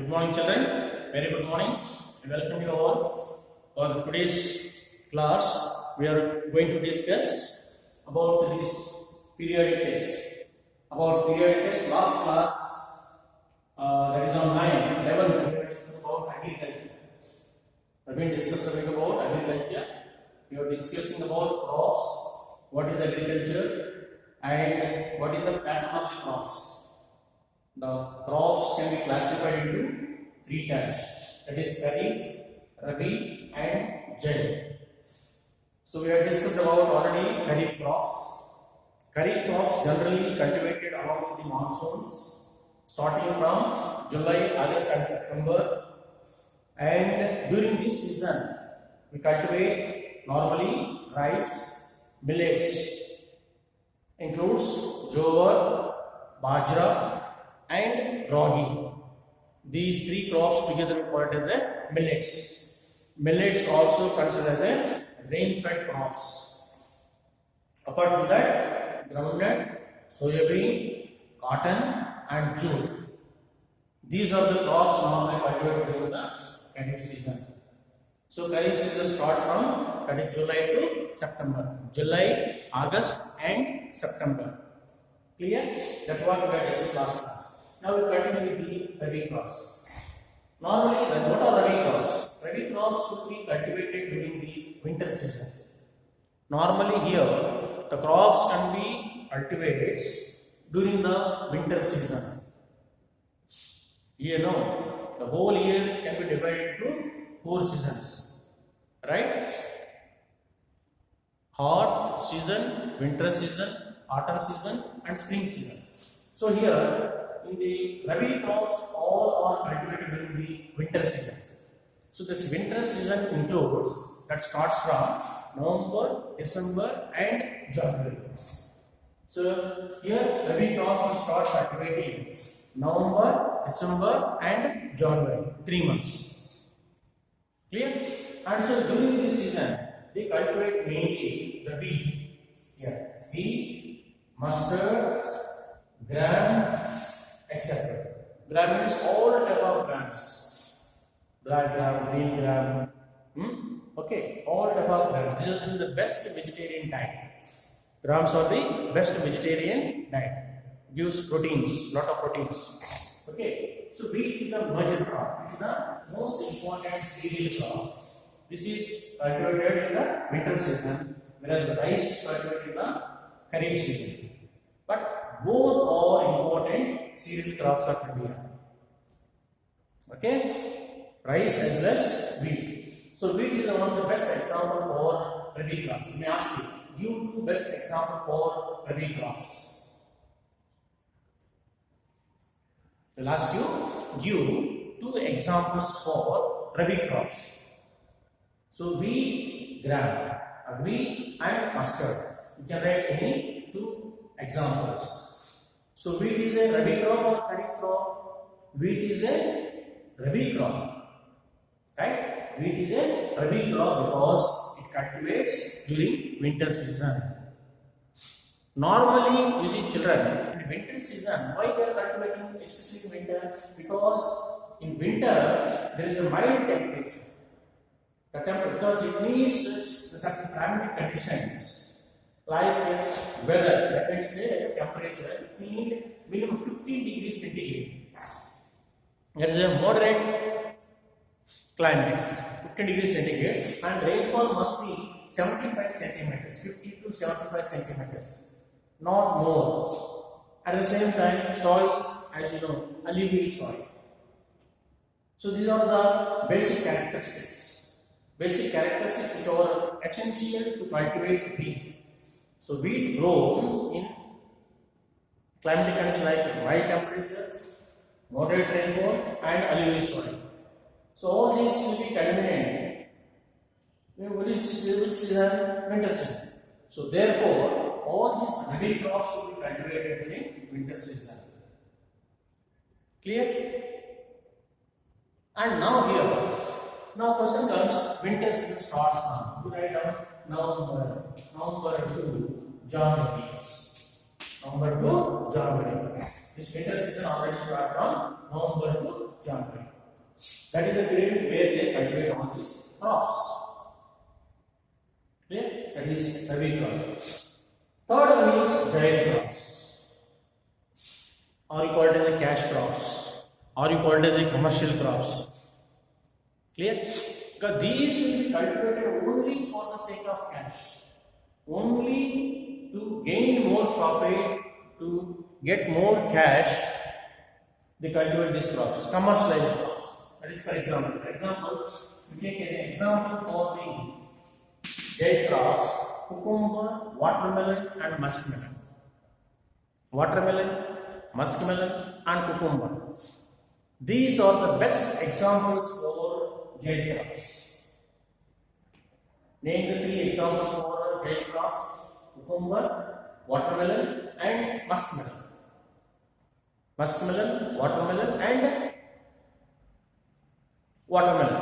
Good morning, children. Very good morning. I welcome you all for today's class. We are going to discuss about this periodic test. About periodic test, last class, that is on 9, 11th, we are discussing about agriculture. We have been discussing about agriculture. We are discussing about crops, what is agriculture, and what is the pattern of the crops. The crops can be classified into 3 types, that is Kharif, Rabi and Zaid. So we have discussed about already Kharif crops. Kharif crops generally cultivated along with the monsoons starting from July, August and September, and during this season we cultivate normally rice, millets, includes jowar, bajra and ragi. These 3 crops together we call it as a millets. Millets also considered as a rain-fed crops. Apart from that, groundnut, soybean, cotton and jute. These are the crops normally cultivated during the Kharif season. So Kharif season starts from July to September. July, August and September. Clear? That's what we had discussed last class. Now we continue with the Rabi crops. Normally, what are Rabi crops? Rabi crops should be cultivated during the winter season. Normally here, the crops can be cultivated during the winter season. You know, the whole year can be divided into 4 seasons. Right? Hot season, winter season, autumn season and spring season. So here in the Rabi crops all are cultivated during the winter season. So this winter season includes that starts from November, December and January. So here Rabi crops will start cultivating November, December and January, 3 months. Clear? And so during this season they cultivate mainly the wheat. Here, wheat, mustard, gram, etc. Gram means all type of grams. Black gram, green gram. Okay, all type of grams. This is the best vegetarian diet. Grams are the best vegetarian diet. Gives proteins, lot of proteins. Okay, so wheat is the major crop. It is the most important cereal crop. This is cultivated in the winter season, whereas rice is cultivated in the Kharif season. But both are important cereal crops of India. Okay, rice as well as wheat. So wheat is one of the best example for Rabi crops. Let me ask you, give 2 best example for Rabi crops. I'll ask you, give 2 examples for Rabi crops. So wheat, gram, wheat and mustard. You can write any 2 examples. So wheat is a Rabi crop or Kharif crop? Wheat is a Rabi crop. Right? Wheat is a Rabi crop because it cultivates during winter season. Normally, you see children, in winter season, why they are cultivating especially in winter? Because in winter, there is a mild temperature. The temperature, because it needs the certain climatic conditions like weather, that means the temperature, it needs minimum 15 degrees centigrade. There is a moderate climate, 15 degrees centigrade, and rainfall must be 75 centimeters, 50 to 75 centimeters, not more. At the same time, soils, as you know, alluvial soil. So these are the basic characteristics. Basic characteristics which are essential to cultivate wheat. So wheat grows in climatic conditions like mild temperatures, moderate rainfall and alluvial soil. So all these will be convenient. What is season? Winter season. So therefore, all these Rabi crops will be cultivated during winter season. Clear? And now here, now question comes, winter season starts from, you write down November to January. November to January. This winter season already starts from November to January. That is the period where they cultivate all these crops. Clear? That is Rabi crop. Third one is Zaid crops, or you call it as a cash crops, or you call it as a commercial crops. Clear? Because these will be cultivated only for the sake of cash, only to gain more profit, to get more cash. They cultivate these crops, commercialized crops. That is, for example, we take an example for the jade crops: cucumber, watermelon, and muskmelon. Watermelon, muskmelon, and cucumber. These are the best examples for jade crops. Name the three examples for jade crops: cucumber, watermelon, and muskmelon. Muskmelon, watermelon, and watermelon,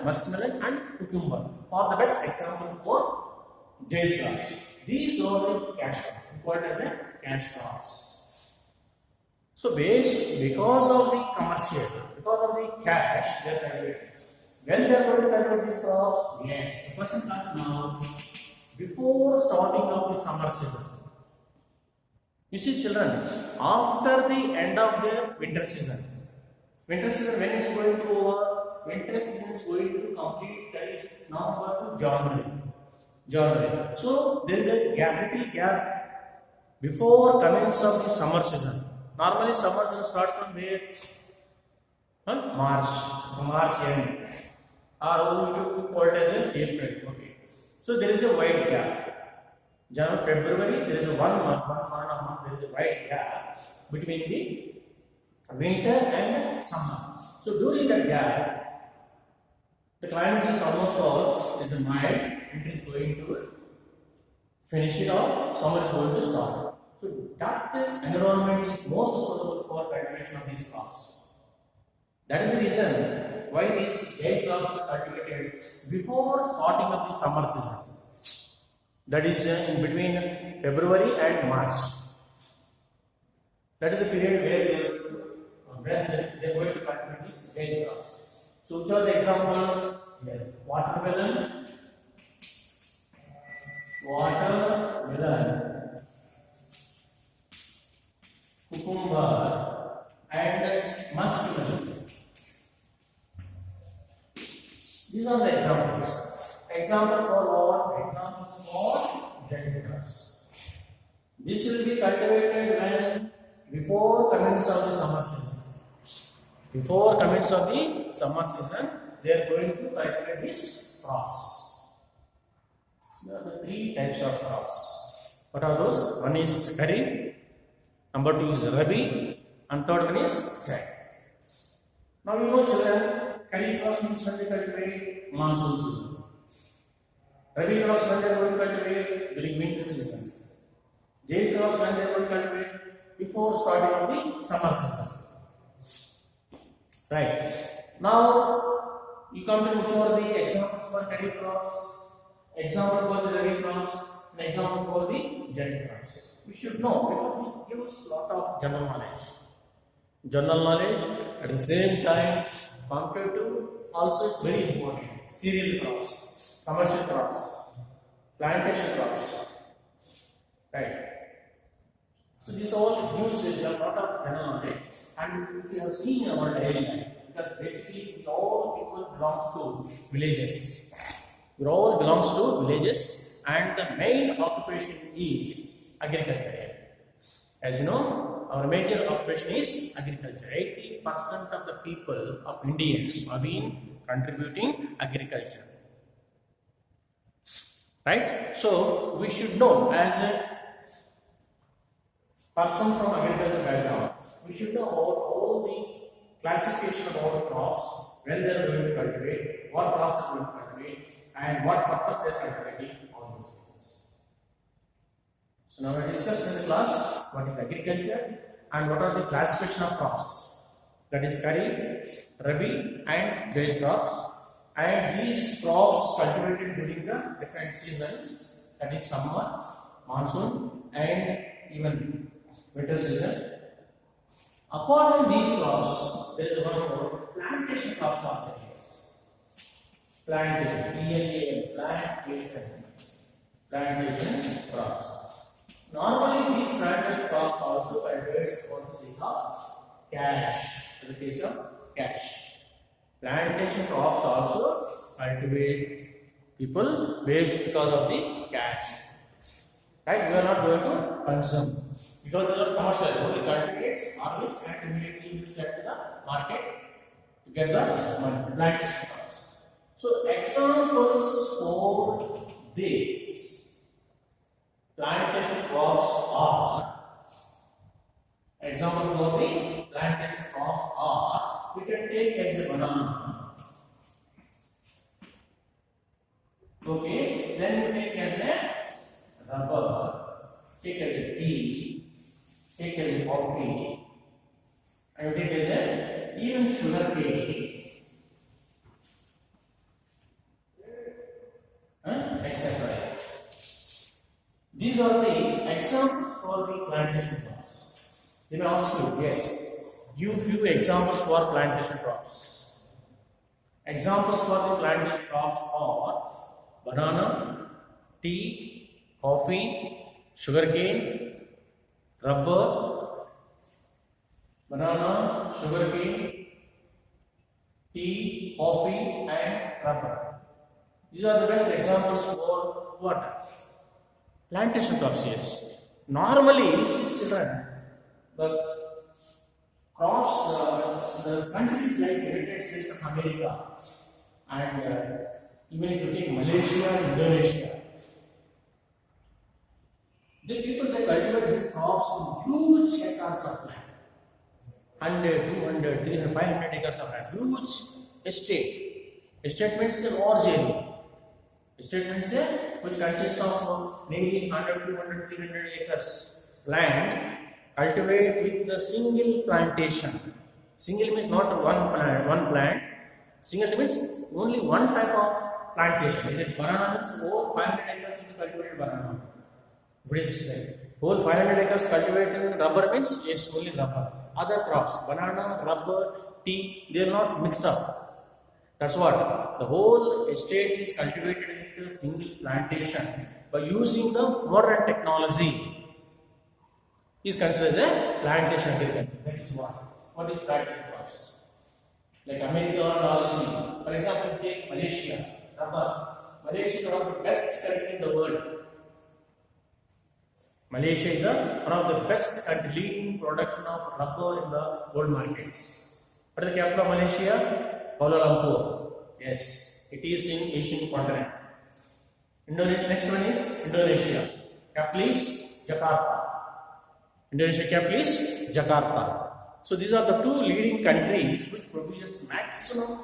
muskmelon, and cucumber are the best example for jade crops. These are the cash crops, called as a cash crops. So, because of the commercial, because of the cash, they are cultivated. When they are going to cultivate these crops, yes, the question comes now. Before starting of the summer season, you see, children, after the end of the winter season when it is going to over, winter season is going to complete, that is November to January. So there is a little gap before commence of the summer season. Normally summer season starts from where? March end, or we call it as April. Okay. So there is a wide gap. January, February, there is a one month, there is a wide gap between the winter and summer. So during that gap, the climate is almost all is mild. It is going to finish it off. Summer is going to start. So that environment is most suitable for cultivation of these crops. That is the reason why these jade crops are cultivated before starting of the summer season. That is in between February and March. That is the period where they are going to cultivate these jade crops. So which are the examples? Here, watermelon, cucumber, and muskmelon. These are the examples. Examples for what? Examples for jade crops. This will be cultivated when? Before commence of the summer season. Before commence of the summer season, they are going to cultivate these crops. There are the three types of crops. What are those? One is Kharif, number two is Rabi, and third one is Jade. Now you know, children, Kharif crops means when they cultivate monsoon season. Rabi crops when they are going to cultivate during winter season. Jade crops when they are going to cultivate before starting of the summer season. Right. Now you come to which are the examples for Kharif crops, example for the Rabi crops, and example for the Jade crops. We should know because it gives a lot of general knowledge. General knowledge at the same time compared to also is very important. Cereal crops, commercial crops, plantation crops. Right. So this all gives a lot of general knowledge, and if you have seen our daily life, because basically all people belongs to villages. We all belongs to villages, and the main occupation is agriculture. As you know, our major occupation is agriculture. 80% of the people of Indians have been contributing agriculture. Right? So we should know, as a person from agriculture background, we should know about all the classification of all crops, when they are going to cultivate, what crops are going to cultivate, and what purpose they are cultivating, all those things. So now I discussed in the class what is agriculture and what are the classification of crops. That is Kharif, Rabi, and Jade crops. And these crops cultivated during the different seasons, that is summer, monsoon, and even winter season. Apart from these crops, there is one more, plantation crops are there. Yes. Plantation, plantation crops. Normally, these plantation crops also cultivated for the sake of cash. In the case of cash, plantation crops also cultivate people based because of the cash. Right? We are not going to consume because these are commercial. Only cultivates, harvest, and immediately you sell to the market to get the money. Plantation crops. So examples for these plantation crops are, example for the plantation crops are, we can take as a banana. Okay, then we take as a rubber, take as a tea, take as a coffee, and take as a even sugar cane, etc. These are the examples for the plantation crops. They may ask you, yes, give few examples for plantation crops. Examples for the plantation crops are banana, tea, coffee, sugarcane, rubber, banana, sugarcane, tea, coffee, and rubber. These are the best examples for what? Plantation crops, yes. Normally, children, the crops, the countries like United States of America, and even if you take Malaysia and Indonesia, the people they cultivate these crops in huge hectares of land. 100, 200, 300, 500 acres of land. Huge estate. Estate means a large area. Estate means which consists of nearly 100, 200, 300 acres land cultivate with the single plantation. Single means not one plant. Single means only one type of plantation. Is it banana means whole 500 acres will be cultivated banana. What is whole 500 acres cultivated rubber means yes, only rubber. Other crops, banana, rubber, tea, they will not mix up. That's what the whole estate is cultivated with a single plantation by using the modern technology. Is considered as a plantation agriculture. That is what. What is plantation crops? Like America and all this. For example, take Malaysia, rubber. Malaysia is one of the best country in the world. Malaysia is one of the best country leading production of rubber in the world markets. What is the capital of Malaysia? Kuala Lumpur. Yes, it is in Asian continent. Next one is Indonesia. Capital is Jakarta. Indonesia capital is Jakarta. So these are the two leading countries which produce maximum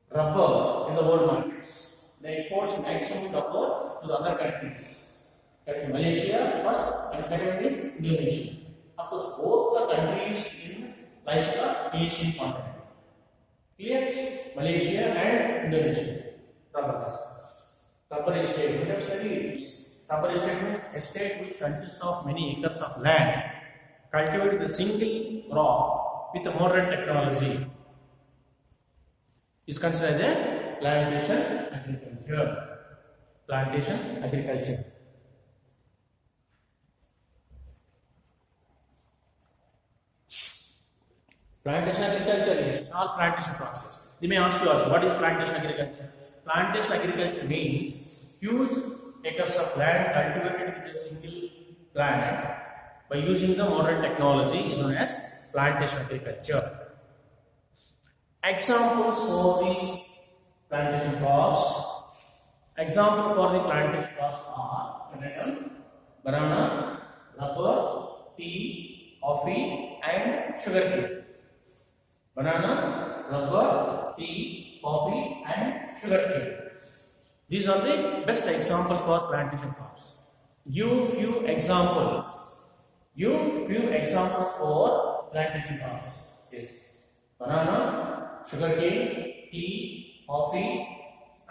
rubber in the world markets. They export maximum rubber to the other countries. That is Malaysia first and second is Indonesia. Of course, both the countries in the Asian continent. Clear? Malaysia and Indonesia. Rubber estate. We have studied this. Rubber estate means estate which consists of many acres of land cultivated with a single crop with a modern technology. Is considered as a plantation agriculture. Plantation agriculture. Plantation agriculture is all plantation process. They may ask you also, what is plantation agriculture? Plantation agriculture means huge acres of land cultivated with a single plant by using the modern technology is known as plantation agriculture. Examples for these plantation crops. Example for the plantation crops are banana, rubber, tea, coffee, and sugarcane. Banana, rubber, tea, coffee, and sugarcane. These are the best examples for plantation crops. Give few examples. Give few examples for plantation crops. Yes, banana, sugarcane, tea, coffee,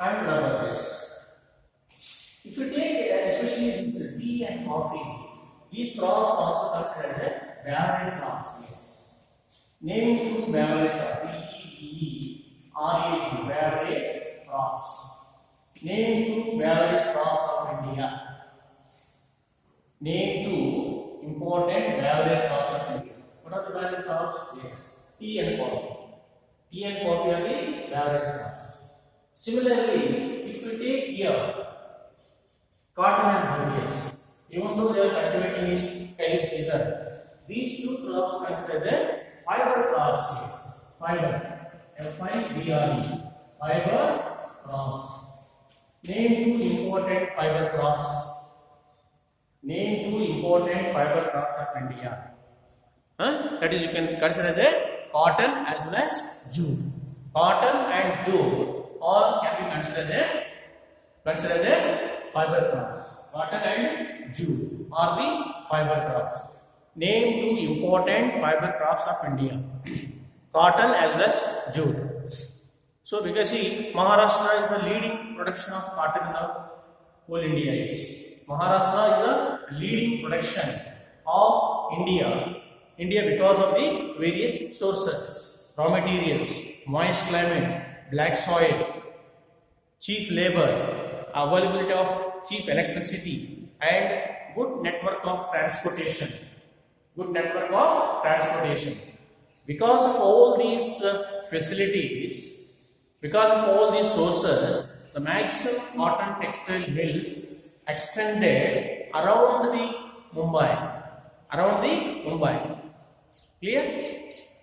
and rubber. Yes. If you take especially this tea and coffee, these crops also considered as beverage crops. Yes. Naming two beverage crops, VERAGE, beverage crops. Name 2 beverage crops of India. Name 2 important beverage crops of India. What are the beverage crops? Yes, tea and coffee. Tea and coffee are the beverage crops. Similarly, if we take here cotton and jute, even though they are cultivating in Kharif season, these two crops considered as a fiber crops. Yes, fiber. FIBRE. Fiber crops. Name 2 important fiber crops. Name 2 important fiber crops of India. That is, you can consider as a cotton as well as jute. Cotton and jute all can be considered as a fiber crops. Cotton and jute are the fiber crops. Name 2 important fiber crops of India. Cotton as well as jute. So, because see, Maharashtra is the leading production of cotton in the whole India. Is Maharashtra is the leading production of India because of the various sources: raw materials, moist climate, black soil, cheap labor, availability of cheap electricity, and good network of transportation. Because of all these facilities, because of all these sources, the maximum cotton textile mills extended around the Mumbai. Clear?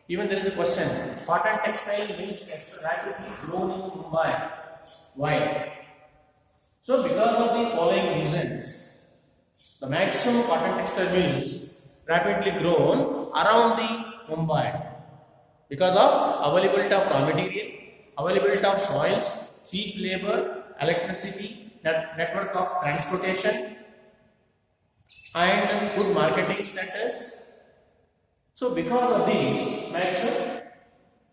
Even there is a question: cotton textile mills rapidly grown in Mumbai. Why? So, because of the following reasons, the maximum cotton textile mills rapidly grown around the Mumbai because of availability of raw material, availability of soils, cheap labor, electricity, network of transportation, and good marketing centers. So, because of these, maximum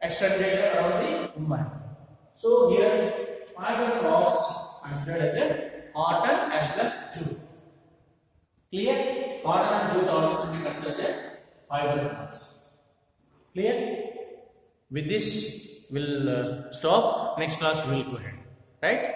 extended around the Mumbai. So, here fiber crops considered as a cotton as well as jute. Clear? Cotton and jute also can be considered as fiber crops. Clear? With this, we'll stop. Next class, we'll go ahead. Right?